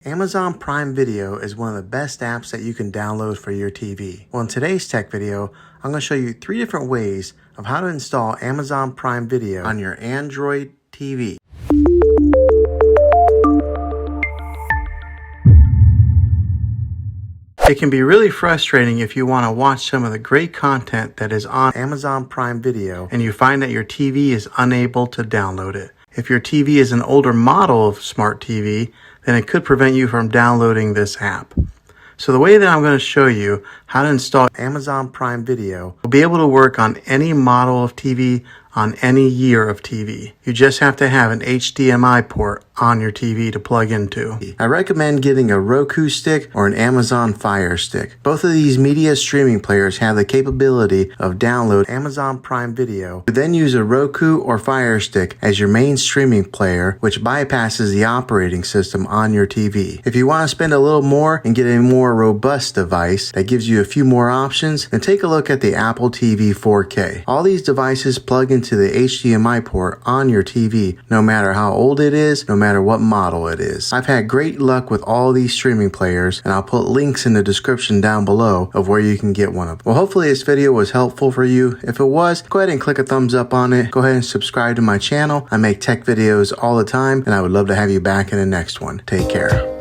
Amazon Prime Video is one of the best apps that you can download for your TV. Well, in today's tech video, I'm going to show you 3 different ways of how to install Amazon Prime Video on your Android TV. It can be really frustrating if you want to watch some of the great content that is on Amazon Prime Video and you find that your TV is unable to download it. If your TV is an older model of smart TV, then it could prevent you from downloading this app. So the way that I'm going to show you how to install Amazon Prime Video will be able to work on any model of TV on any year of TV. You just have to have an HDMI port on your TV to plug into. I recommend getting a Roku stick or an Amazon Fire Stick. Both of these media streaming players have the capability of download Amazon Prime Video. You then use a Roku or Fire Stick as your main streaming player, which bypasses the operating system on your TV. If you want to spend a little more and get a more robust device that gives you a few more options, then take a look at the Apple TV 4K. All these devices plug into the HDMI port on your TV, no matter how old it is, no matter what model it is. I've had great luck with all these streaming players, and I'll put links in the description down below of where you can get one of them. Well, hopefully this video was helpful for you. If it was, go ahead and click a thumbs up on it. Go ahead and subscribe to my channel. I make tech videos all the time, and I would love to have you back in the next one. Take care.